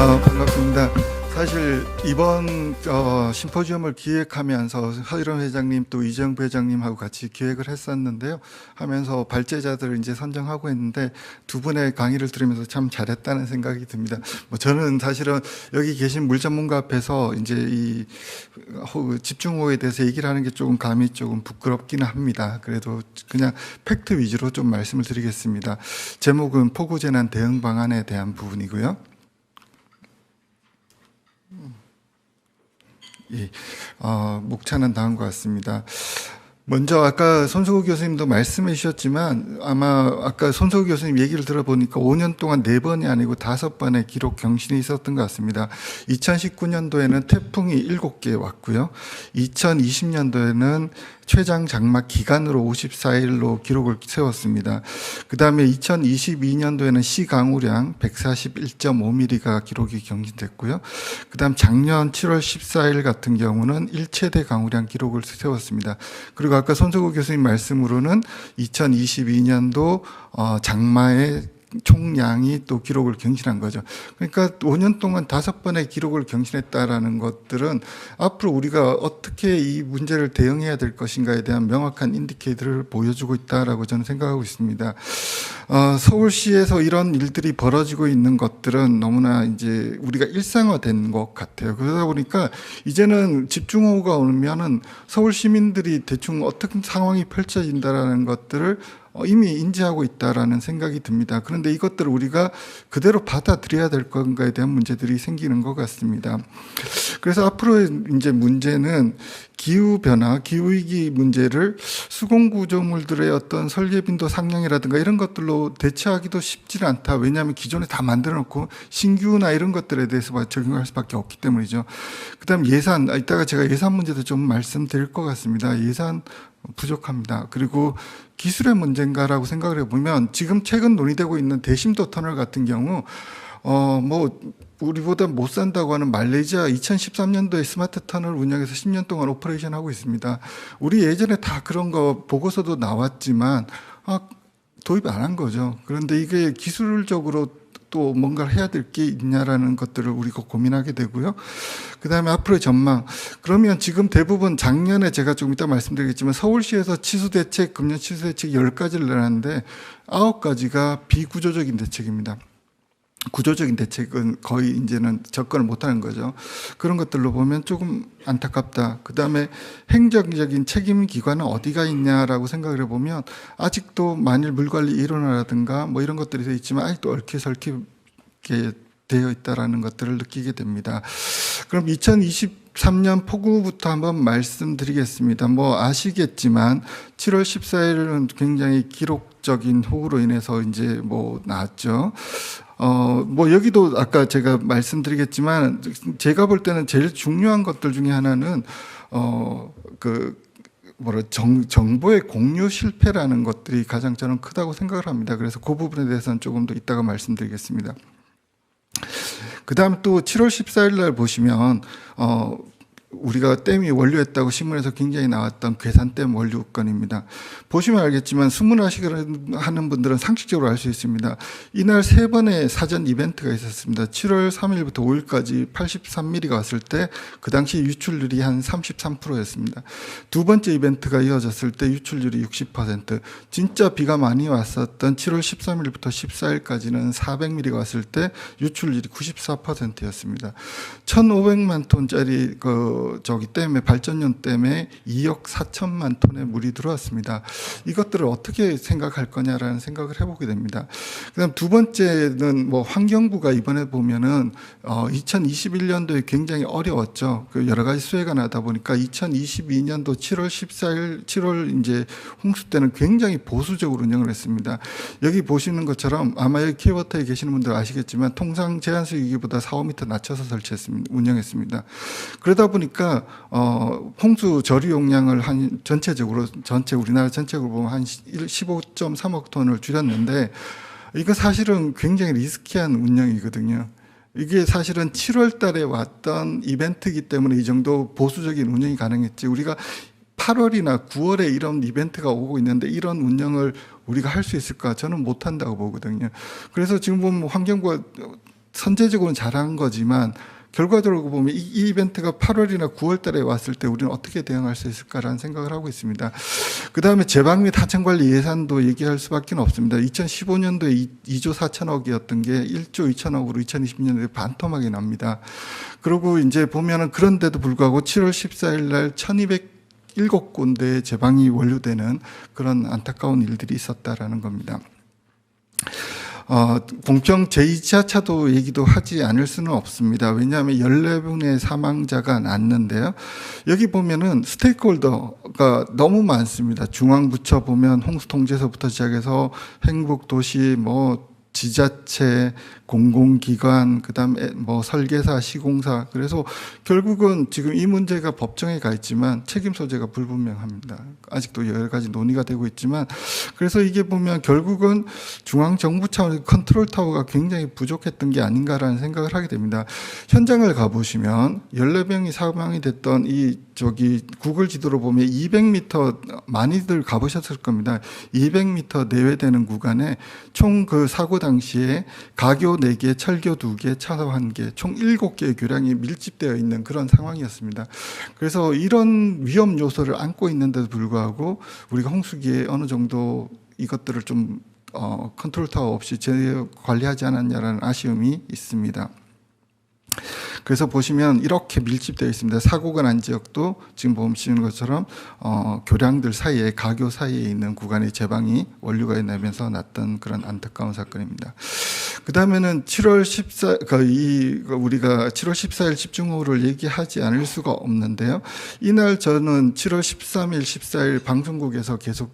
반갑습니다. 사실 이번 심포지엄을 기획하면서 허일원 회장님 또 이정 부회장님하고 같이 기획을 했었는데요. 하면서 발제자들을 이제 선정하고 했는데 두 분의 강의를 들으면서 참 잘했다는 생각이 듭니다. 저는 사실은 여기 계신 물 전문가 앞에서 이제 이 집중호우에 대해서 얘기를 하는 게 조금 감이 조금 부끄럽기는 합니다. 그래도 그냥 팩트 위주로 좀 말씀을 드리겠습니다. 제목은 폭우재난 대응 방안에 대한 부분이고요. 예, 목차는 다음과 같습니다. 먼저 아까 손석우 교수님도 말씀해 주셨지만 아마 아까 손석우 교수님 얘기를 들어보니까 5년 동안 4번이 아니고 5번의 기록 경신이 있었던 것 같습니다. 2019년도에는 태풍이 7개 왔고요. 2020년도에는 최장 장마 기간으로 54일로 기록을 세웠습니다. 그 다음에 2022년도에는 시강우량 141.5mm가 기록이 경신됐고요. 그 다음 작년 7월 14일 같은 경우는 1최대 강우량 기록을 세웠습니다. 그리고 아까 손석우 교수님 말씀으로는 2022년도 장마의 총량이 또 기록을 경신한 거죠. 그러니까 5년 동안 5번의 기록을 경신했다라는 것들은 앞으로 우리가 어떻게 이 문제를 대응해야 될 것인가에 대한 명확한 인디케이터를 보여주고 있다라고 저는 생각하고 있습니다. 서울시에서 이런 일들이 벌어지고 있는 것들은 너무나 이제 우리가 일상화된 것 같아요. 그러다 보니까 이제는 집중호우가 오면은 서울 시민들이 대충 어떤 상황이 펼쳐진다라는 것들을 이미 인지하고 있다라는 생각이 듭니다. 그런데 이것들을 우리가 그대로 받아들여야 될 건가에 대한 문제들이 생기는 것 같습니다. 그래서 앞으로 이제 문제는 기후변화, 기후위기 문제를 수공구조물들의 어떤 설계빈도 상향이라든가 이런 것들로 대처하기도 쉽지는 않다. 왜냐하면 기존에 다 만들어 놓고 신규나 이런 것들에 대해서 적용할 수밖에 없기 때문이죠. 그 다음 예산, 이따가 제가 예산 문제도 좀 말씀드릴 것 같습니다. 예산 부족합니다. 그리고 기술의 문제인가라고 생각을 해보면 지금 최근 논의되고 있는 대심도 터널 같은 경우 우리보다 못 산다고 하는 말레이시아 2013년도에 스마트 터널 운영해서 10년 동안 오퍼레이션 하고 있습니다. 우리 예전에 다 그런 거 보고서도 나왔지만 도입 안 한 거죠. 그런데 이게 기술적으로 또 뭔가를 해야 될 게 있냐라는 것들을 우리가 고민하게 되고요. 그 다음에 앞으로의 전망. 그러면 지금 대부분 작년에 제가 조금 이따 말씀드리겠지만 서울시에서 치수대책, 금년 치수대책 10가지를 내놨는데 9가지가 비구조적인 대책입니다. 구조적인 대책은 거의 이제는 접근을 못하는 거죠. 그런 것들로 보면 조금 안타깝다. 그 다음에 행정적인 책임 기관은 어디가 있냐라고 생각을 해보면 아직도 만일 물관리 1호라든가 뭐 이런 것들이 되어 있지만 아직도 얽혀설키게 되어 있다라는 것들을 느끼게 됩니다. 그럼 2023년 폭우부터 한번 말씀드리겠습니다. 아시겠지만 7월 14일은 굉장히 기록적인 호우로 인해서 이제 나왔죠. 여기도 아까 제가 말씀드리겠지만 제가 볼 때는 제일 중요한 것들 중에 하나는 정보의 공유 실패라는 것들이 가장 저는 크다고 생각을 합니다. 그래서 그 부분에 대해서는 조금 더 이따가 말씀드리겠습니다. 그 다음 또 7월 14일 날 보시면 우리가 댐이 원료했다고 신문에서 굉장히 나왔던 괴산댐 원료 건입니다. 보시면 알겠지만 수문하시는 분들은 상식적으로 알 수 있습니다. 이날 3번의 사전 이벤트가 있었습니다. 7월 3일부터 5일까지 83mm가 왔을 때 그 당시 유출률이 한 33%였습니다. 두 번째 이벤트가 이어졌을 때 유출률이 60%, 진짜 비가 많이 왔었던 7월 13일부터 14일까지는 400mm가 왔을 때 유출률이 94%였습니다. 1,500만 톤짜리 댐에 발전용 댐에 2억 4천만 톤의 물이 들어왔습니다. 이것들을 어떻게 생각할 거냐라는 생각을 해보게 됩니다. 그다음 두 번째는 환경부가 이번에 보면은 2021년도에 굉장히 어려웠죠. 여러 가지 수해가 나다 보니까 2022년도 7월 14일, 7월 이제 홍수 때는 굉장히 보수적으로 운영을 했습니다. 여기 보시는 것처럼 아마 여기 키워터에 계시는 분들 아시겠지만 통상 제한 수위기보다 4, 5m 낮춰서 운영했습니다. 그러다 보니까 홍수 저류 용량을 전체 우리나라 전체적으로 보면 한 15.3억 톤을 줄였는데 이거 사실은 굉장히 리스키한 운영이거든요. 이게 사실은 7월 달에 왔던 이벤트이기 때문에 이 정도 보수적인 운영이 가능했지 우리가 8월이나 9월에 이런 이벤트가 오고 있는데 이런 운영을 우리가 할 수 있을까? 저는 못한다고 보거든요. 그래서 지금 보면 환경부가 선제적으로는 잘한 거지만 결과적으로 보면 이 이벤트가 8월이나 9월 달에 왔을 때 우리는 어떻게 대응할 수 있을까라는 생각을 하고 있습니다. 그 다음에 재방 및 하천관리 예산도 얘기할 수밖에 없습니다. 2015년도에 2조 4천억이었던 게 1조 2천억으로 2020년도에 반토막이 납니다. 그리고 이제 보면은 그런데도 불구하고 7월 14일 날 1207군데의 재방이 완료되는 그런 안타까운 일들이 있었다라는 겁니다. 공평 제2차차도 얘기도 하지 않을 수는 없습니다. 왜냐하면 14분의 사망자가 났는데요. 여기 보면은 스테이크홀더가 너무 많습니다. 중앙부처 보면 홍수통제소부터 시작해서 행복도시, 지자체, 공공기관, 그다음에 설계사, 시공사. 그래서 결국은 지금 이 문제가 법정에 가 있지만 책임 소재가 불분명합니다. 아직도 여러 가지 논의가 되고 있지만, 그래서 이게 보면 결국은 중앙 정부 차원의 컨트롤 타워가 굉장히 부족했던 게 아닌가라는 생각을 하게 됩니다. 현장을 가보시면 14명이 사망이 됐던 구글 지도로 보면 200m, 많이들 가보셨을 겁니다. 200m 내외 되는 구간에 총 그 사고 당시에 가교 4개, 철교 2개, 차로 1개, 총 7개의 교량이 밀집되어 있는 그런 상황이었습니다. 그래서 이런 위험 요소를 안고 있는데도 불구하고 우리가 홍수기에 어느 정도 이것들을 좀 컨트롤 타워 없이 관리하지 않았냐라는 아쉬움이 있습니다. 그래서 보시면 이렇게 밀집되어 있습니다. 사고가 난 지역도 지금 보시는 것처럼 교량들 사이에, 가교 사이에 있는 구간의 제방이 원류가 나면서 났던 그런 안타까운 사건입니다. 그 다음에는 7월 14, 우리가 7월 14일 집중호우를 얘기하지 않을 수가 없는데요. 이날 저는 7월 13일, 14일 방송국에서 계속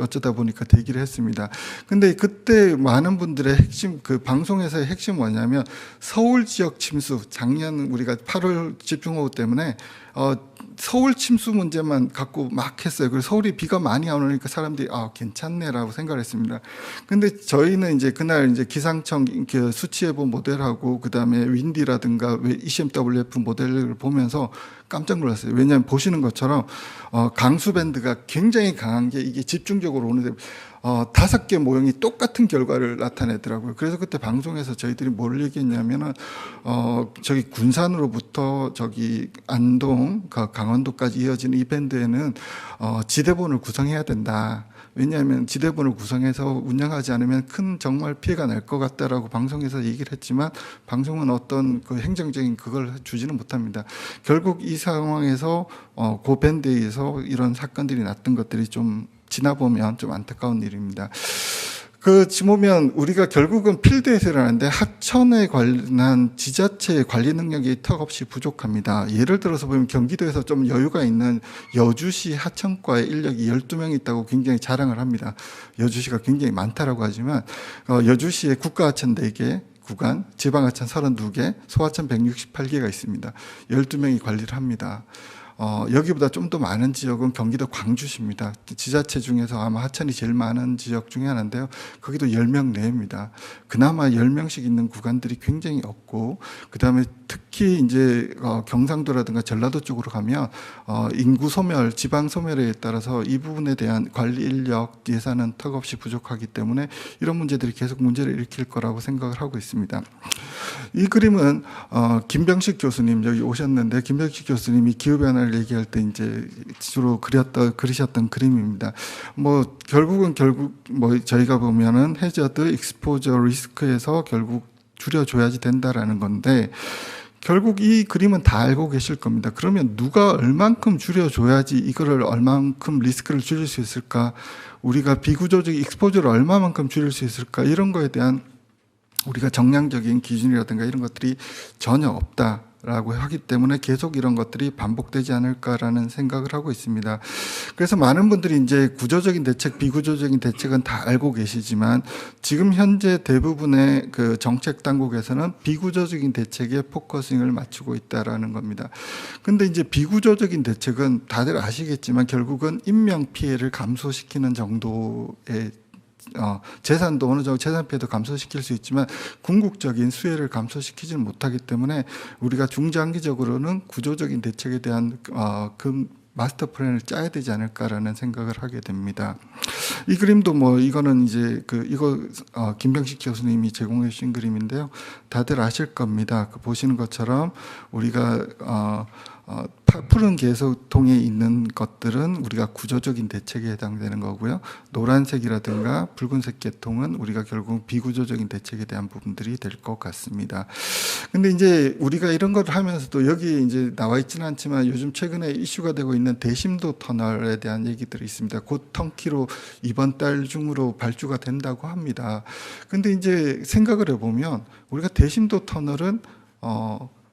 어쩌다 보니까 대기를 했습니다. 근데 그때 많은 분들의 핵심, 그 방송에서의 핵심 뭐냐면 서울 지역 침수, 작년 우리가 8월 집중호우 때문에 서울 침수 문제만 갖고 막 했어요. 그래서 서울이 비가 많이 안 오니까 사람들이 괜찮네라고 생각을 했습니다. 근데 저희는 이제 그날 이제 기상청 수치예보 모델하고 그다음에 윈디라든가 ECMWF 모델을 보면서 깜짝 놀랐어요. 왜냐하면 보시는 것처럼 강수 밴드가 굉장히 강한 게 이게 집중적으로 오는데 5개 모형이 똑같은 결과를 나타내더라고요. 그래서 그때 방송에서 저희들이 뭘 얘기했냐면은 저기 군산으로부터 저기 안동, 강원도까지 이어지는 이 밴드에는 지대본을 구성해야 된다. 왜냐하면 지대본을 구성해서 운영하지 않으면 큰 정말 피해가 날 것 같다라고 방송에서 얘기를 했지만 방송은 어떤 그 행정적인 그걸 주지는 못합니다. 결국 이 상황에서 그 밴드에서 이런 사건들이 났던 것들이 좀 지나보면 좀 안타까운 일입니다. 지금 보면 우리가 결국은 필드에서 일하는데 하천에 관련한 지자체의 관리 능력이 턱없이 부족합니다. 예를 들어서 보면 경기도에서 좀 여유가 있는 여주시 하천과의 인력이 12명 있다고 굉장히 자랑을 합니다. 여주시가 굉장히 많다라고 하지만 여주시에 국가하천 4개, 구간, 지방하천 32개, 소하천 168개가 있습니다. 12명이 관리를 합니다. 여기보다 좀 더 많은 지역은 경기도 광주시입니다. 지자체 중에서 아마 하천이 제일 많은 지역 중에 하나인데요. 거기도 10명 내입니다. 그나마 10명씩 있는 구간들이 굉장히 없고, 그 다음에 특히 이제 경상도라든가 전라도 쪽으로 가면 인구 소멸, 지방 소멸에 따라서 이 부분에 대한 관리 인력 예산은 턱없이 부족하기 때문에 이런 문제들이 계속 문제를 일으킬 거라고 생각을 하고 있습니다. 이 그림은 김병식 교수님 여기 오셨는데, 김병식 교수님이 기후변화를 얘기할 때 이제 주로 그리셨던 그림입니다. 결국 저희가 보면은 해저드, 익스포저 리스크에서 결국 줄여줘야지 된다라는 건데, 결국 이 그림은 다 알고 계실 겁니다. 그러면 누가 얼만큼 줄여줘야지 이거를 얼만큼 리스크를 줄일 수 있을까? 우리가 비구조적 익스포저를 얼마만큼 줄일 수 있을까? 이런 거에 대한 우리가 정량적인 기준이라든가 이런 것들이 전혀 없다라고 하기 때문에 계속 이런 것들이 반복되지 않을까라는 생각을 하고 있습니다. 그래서 많은 분들이 이제 구조적인 대책, 비구조적인 대책은 다 알고 계시지만 지금 현재 대부분의 그 정책 당국에서는 비구조적인 대책에 포커싱을 맞추고 있다라는 겁니다. 근데 이제 비구조적인 대책은 다들 아시겠지만 결국은 인명 피해를 감소시키는 정도의 재산도 어느 정도 재산 피해도 감소시킬 수 있지만 궁극적인 수혜를 감소시키지는 못하기 때문에 우리가 중장기적으로는 구조적인 대책에 대한 마스터 플랜을 짜야 되지 않을까라는 생각을 하게 됩니다. 이 그림도 뭐 이거는 이제 김병식 교수님이 제공해 주신 그림인데요. 다들 아실 겁니다. 보시는 것처럼 우리가 푸른 계통에 있는 것들은 우리가 구조적인 대책에 해당되는 거고요. 노란색이라든가 붉은색 계통은 우리가 결국 비구조적인 대책에 대한 부분들이 될 것 같습니다. 근데 이제 우리가 이런 걸 하면서도 여기 이제 나와 있지는 않지만 요즘 최근에 이슈가 되고 있는 대심도 터널에 대한 얘기들이 있습니다. 곧 터키로 이번 달 중으로 발주가 된다고 합니다. 근데 이제 생각을 해보면 우리가 대심도 터널은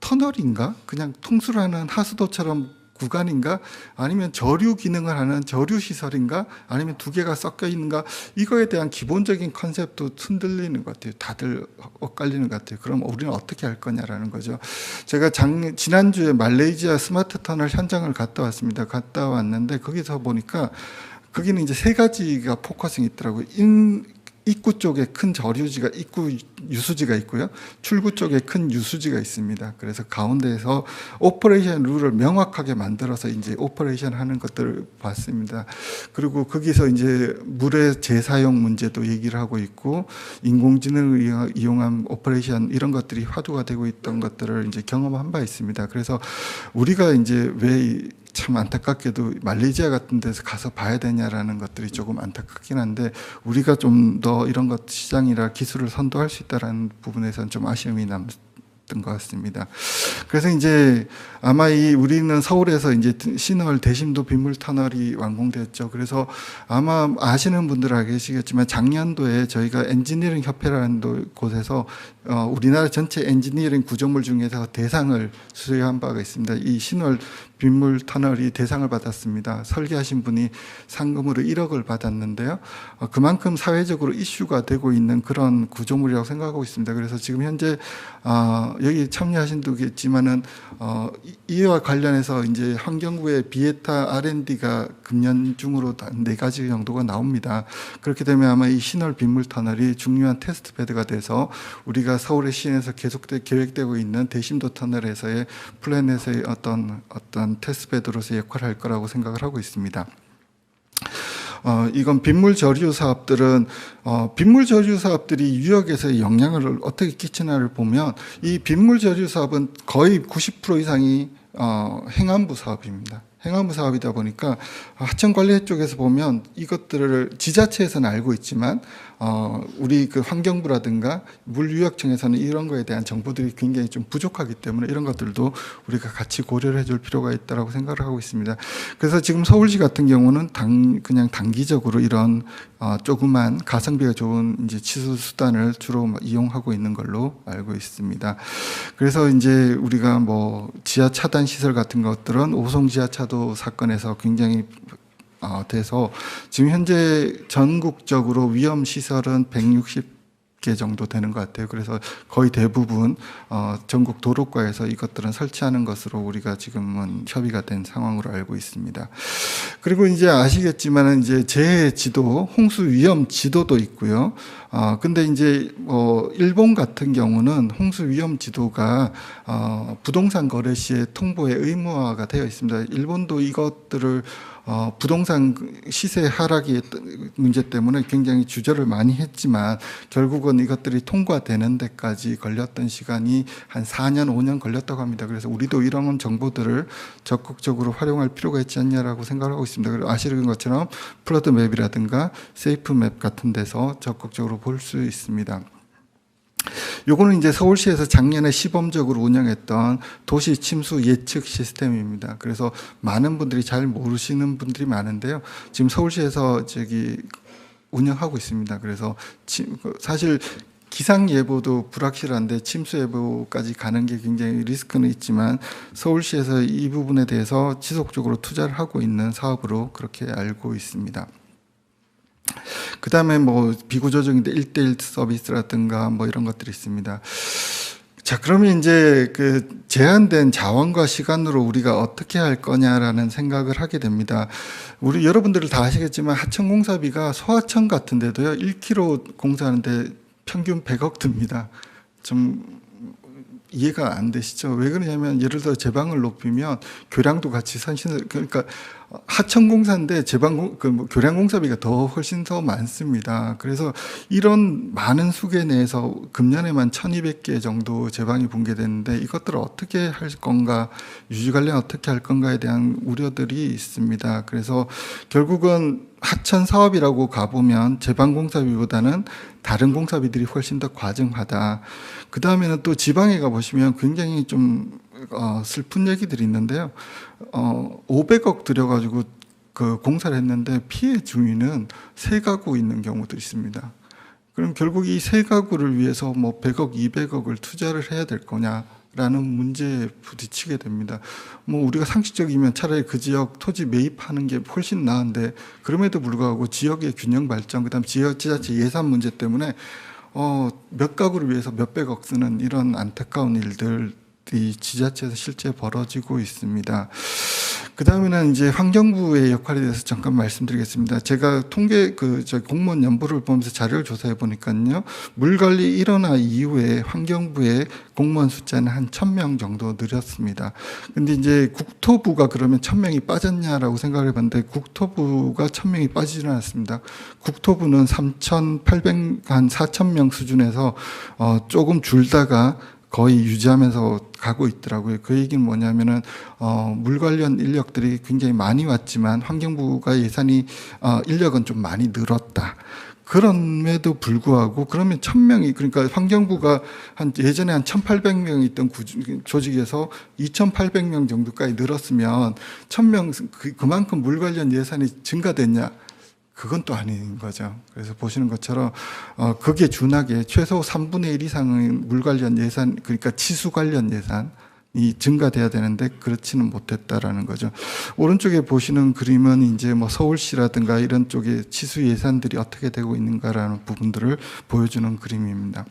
터널인가? 그냥 통수를 하는 하수도처럼 구간인가? 아니면 저류 기능을 하는 저류 시설인가? 아니면 두 개가 섞여 있는가? 이거에 대한 기본적인 컨셉도 흔들리는 것 같아요. 다들 엇갈리는 것 같아요. 그럼 우리는 어떻게 할 거냐라는 거죠. 제가 지난주에 말레이시아 스마트 터널 현장을 갔다 왔습니다. 갔다 왔는데 거기서 보니까 거기는 이제 세 가지가 포커싱이 있더라고요. 입구 쪽에 큰 저류지가 유수지가 있고요. 출구 쪽에 큰 유수지가 있습니다. 그래서 가운데에서 오퍼레이션 룰을 명확하게 만들어서 이제 오퍼레이션 하는 것들을 봤습니다. 그리고 거기서 이제 물의 재사용 문제도 얘기를 하고 있고 인공지능을 이용한 오퍼레이션 이런 것들이 화두가 되고 있던 것들을 이제 경험한 바 있습니다. 그래서 우리가 이제 왜 참 안타깝게도 말레이시아 같은 데서 가서 봐야 되냐라는 것들이 조금 안타깝긴 한데 우리가 좀 더 이런 것 시장이라 기술을 선도할 수 있다라는 부분에서는 좀 아쉬움이 남았던 것 같습니다. 그래서 이제 아마 우리는 서울에서 이제 신월 대심도 빗물 터널이 완공됐죠. 그래서 아마 아시는 분들 계시겠지만 작년도에 저희가 엔지니어링 협회라는 곳에서 우리나라 전체 엔지니어링 구조물 중에서 대상을 수여한 바가 있습니다. 이 신월 빗물 터널이 대상을 받았습니다. 설계하신 분이 상금으로 1억을 받았는데요. 그만큼 사회적으로 이슈가 되고 있는 그런 구조물이라고 생각하고 있습니다. 그래서 지금 현재 여기 참여하신 분도 있지만은 이와 관련해서 이제 환경부의 비에타 R&D가 금년 중으로 4가지 정도가 나옵니다. 그렇게 되면 아마 이 신월 빗물 터널이 중요한 테스트 베드가 돼서 우리가 서울의 시내에서 계획되고 있는 대심도 터널에서의 플랜에서의 어떤 테스트 베드로서 역할을 할 거라고 생각을 하고 있습니다. 이건 빗물 저류 사업들은 빗물 저류 사업들이 유역에서의 영향을 어떻게 끼치나를 보면 이 빗물 저류 사업은 거의 90% 이상이 행안부 사업입니다. 행안부 사업이다 보니까 하천관리회 쪽에서 보면 이것들을 지자체에서는 알고 있지만 우리 그 환경부라든가 물유역청에서는 이런 거에 대한 정보들이 굉장히 좀 부족하기 때문에 이런 것들도 우리가 같이 고려를 해줄 필요가 있다고 생각을 하고 있습니다. 그래서 지금 서울시 같은 경우는 그냥 단기적으로 이런 조그만 가성비가 좋은 이제 치수 수단을 주로 이용하고 있는 걸로 알고 있습니다. 그래서 이제 우리가 뭐 지하 차단 시설 같은 것들은 오송 지하차도 사건에서 굉장히 돼서 지금 현재 전국적으로 위험 시설은 160개 정도 되는 것 같아요. 그래서 거의 대부분 전국 도로가에서 이것들은 설치하는 것으로 우리가 지금은 협의가 된 상황으로 알고 있습니다. 그리고 이제 아시겠지만은 이제 재해 지도, 홍수 위험 지도도 있고요. 근데 이제 일본 같은 경우는 홍수 위험 지도가 부동산 거래 시에 통보에 의무화가 되어 있습니다. 일본도 이것들을 부동산 시세 하락의 문제 때문에 굉장히 주저를 많이 했지만 결국은 이것들이 통과되는 데까지 걸렸던 시간이 한 4년, 5년 걸렸다고 합니다. 그래서 우리도 이런 정보들을 적극적으로 활용할 필요가 있지 않냐라고 생각하고 있습니다. 그리고 아시는 것처럼 플러드 맵이라든가 세이프 맵 같은 데서 적극적으로 볼 수 있습니다. 요거는 이제 서울시에서 작년에 시범적으로 운영했던 도시 침수 예측 시스템입니다. 그래서 많은 분들이 잘 모르시는 분들이 많은데요. 지금 서울시에서 운영하고 있습니다. 그래서 사실 기상 예보도 불확실한데 침수 예보까지 가는 게 굉장히 리스크는 있지만 서울시에서 이 부분에 대해서 지속적으로 투자를 하고 있는 사업으로 그렇게 알고 있습니다. 그 다음에 뭐 비구조적인데 1:1 서비스라든가 뭐 이런 것들이 있습니다. 자, 그러면 이제 그 제한된 자원과 시간으로 우리가 어떻게 할 거냐라는 생각을 하게 됩니다. 우리 여러분들 다 아시겠지만 하천 공사비가 소하천 같은 데도요, 1km 공사하는데 평균 100억 듭니다. 좀 이해가 안 되시죠? 왜 그러냐면 예를 들어 제방을 높이면 교량도 같이 그러니까 하천공사인데 뭐 교량공사비가 훨씬 더 많습니다. 그래서 이런 많은 수계 내에서 금년에만 1,200개 정도 제방이 붕괴됐는데 이것들을 어떻게 할 건가, 유지 관련 어떻게 할 건가에 대한 우려들이 있습니다. 그래서 결국은 하천 사업이라고 가보면 제방공사비보다는 다른 공사비들이 훨씬 더 과증하다. 그 다음에는 또 지방에 가보시면 굉장히 좀 슬픈 얘기들이 있는데요. 500억 들여가지고 그 공사를 했는데 피해 주민은 3가구 있는 경우도 있습니다. 그럼 결국 이 3가구를 위해서 뭐 100억, 200억을 투자를 해야 될 거냐라는 문제에 부딪히게 됩니다. 뭐 우리가 상식적이면 차라리 그 지역 토지 매입하는 게 훨씬 나은데 그럼에도 불구하고 지역의 균형 발전, 그다음 지역 지자체 예산 문제 때문에 몇 가구를 위해서 몇백억 쓰는 이런 안타까운 일들이 지자체에서 실제 벌어지고 있습니다. 그 다음에는 이제 환경부의 역할에 대해서 잠깐 말씀드리겠습니다. 제가 공무원 연보를 보면서 자료를 조사해 보니까요, 물관리 일원화 이후에 환경부의 공무원 숫자는 한 1,000명 정도 늘었습니다. 근데 이제 국토부가 그러면 1,000명이 빠졌냐라고 생각을 해봤는데 국토부가 1,000명이 빠지지는 않았습니다. 국토부는 3,800, 한 4,000명 수준에서 조금 줄다가 거의 유지하면서 가고 있더라고요. 그 얘기는 뭐냐면은 물 관련 인력들이 굉장히 많이 왔지만 환경부가 예산이 인력은 좀 많이 늘었다. 그럼에도 불구하고 그러면 1,000명이, 그러니까 환경부가 예전에 한 1,800명 있던 조직에서 2,800명 정도까지 늘었으면 1,000명 그만큼 물 관련 예산이 증가됐냐? 그건 또 아닌 거죠. 그래서 보시는 것처럼 거기에 준하게 최소 3분의 1 이상은 물 관련 예산, 그러니까 치수 관련 예산이 증가돼야 되는데 그렇지는 못했다라는 거죠. 오른쪽에 보시는 그림은 이제 뭐 서울시라든가 이런 쪽에 치수 예산들이 어떻게 되고 있는가라는 부분들을 보여주는 그림입니다.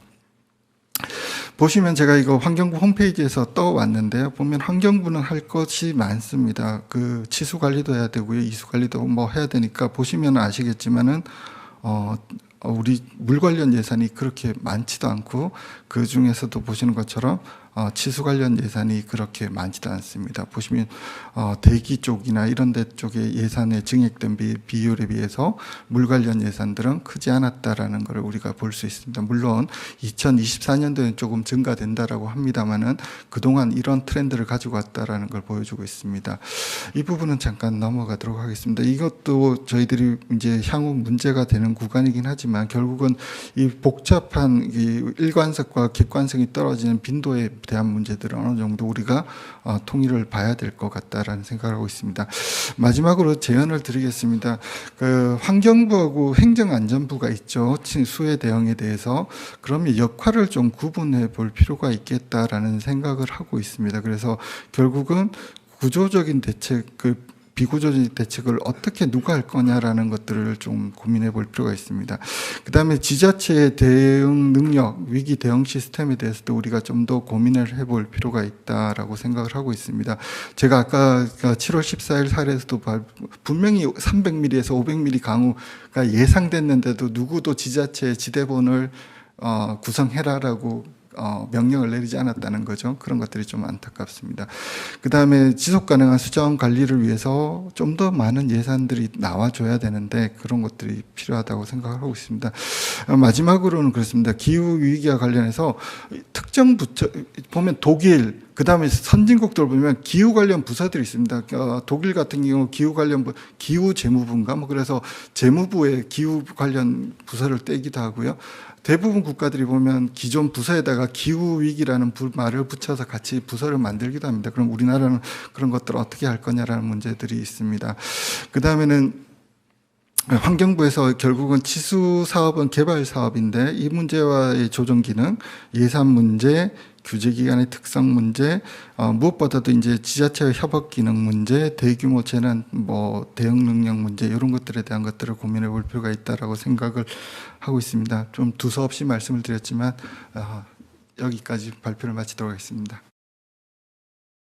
보시면 제가 이거 환경부 홈페이지에서 떠왔는데요. 보면 환경부는 할 것이 많습니다. 그 치수 관리도 해야 되고요. 이수 관리도 뭐 해야 되니까 보시면 아시겠지만은, 우리 물 관련 예산이 그렇게 많지도 않고 그 중에서도 보시는 것처럼 치수 관련 예산이 그렇게 많지도 않습니다. 보시면 대기 쪽이나 이런 데 쪽에 예산의 증액된 비율에 비해서 물 관련 예산들은 크지 않았다라는 것을 우리가 볼 수 있습니다. 물론 2024년도에는 조금 증가된다라고 합니다만은 그동안 이런 트렌드를 가지고 왔다라는 걸 보여주고 있습니다. 이 부분은 잠깐 넘어가도록 하겠습니다. 이것도 저희들이 이제 향후 문제가 되는 구간이긴 하지만 결국은 이 복잡한 이 일관성과 객관성이 떨어지는 빈도에 대한 문제들은 어느 정도 우리가 통일을 봐야 될 것 같다라는 생각을 하고 있습니다. 마지막으로 제언을 드리겠습니다. 그 환경부하고 행정안전부가 있죠. 수해 대응에 대해서. 그러면 역할을 좀 구분해 볼 필요가 있겠다라는 생각을 하고 있습니다. 그래서 결국은 구조적인 대책, 비구조적인 대책을 어떻게 누가 할 거냐라는 것들을 좀 고민해 볼 필요가 있습니다. 그 다음에 지자체의 대응 능력, 위기 대응 시스템에 대해서도 우리가 좀 더 고민을 해볼 필요가 있다라고 생각을 하고 있습니다. 제가 아까 7월 14일 사례에서도 분명히 300mm에서 500mm 강우가 예상됐는데도 누구도 지자체의 지대본을 구성해라라고 명령을 내리지 않았다는 거죠. 그런 것들이 좀 안타깝습니다. 그 다음에 지속 가능한 수정 관리를 위해서 좀 더 많은 예산들이 나와줘야 되는데 그런 것들이 필요하다고 생각하고 있습니다. 마지막으로는 그렇습니다. 기후 위기와 관련해서 특정 부처 보면 독일, 그 다음에 선진국들 보면 기후 관련 부서들이 있습니다. 독일 같은 경우 기후 관련 기후 재무부인가 뭐 그래서 재무부에 기후 관련 부서를 떼기도 하고요. 대부분 국가들이 보면 기존 부서에다가 기후 위기라는 말을 붙여서 같이 부서를 만들기도 합니다. 그럼 우리나라는 그런 것들을 어떻게 할 거냐라는 문제들이 있습니다. 그 다음에는 환경부에서 결국은 치수 사업은 개발 사업인데 이 문제와의 조정 기능, 예산 문제, 규제 기관의 특성 문제, 무엇보다도 이제 지자체의 협업 기능 문제, 대규모 재난 대응 능력 문제 이런 것들에 대한 것들을 고민해 볼 필요가 있다라고 생각을 하고 있습니다. 좀 두서없이 말씀을 드렸지만 여기까지 발표를 마치도록 하겠습니다.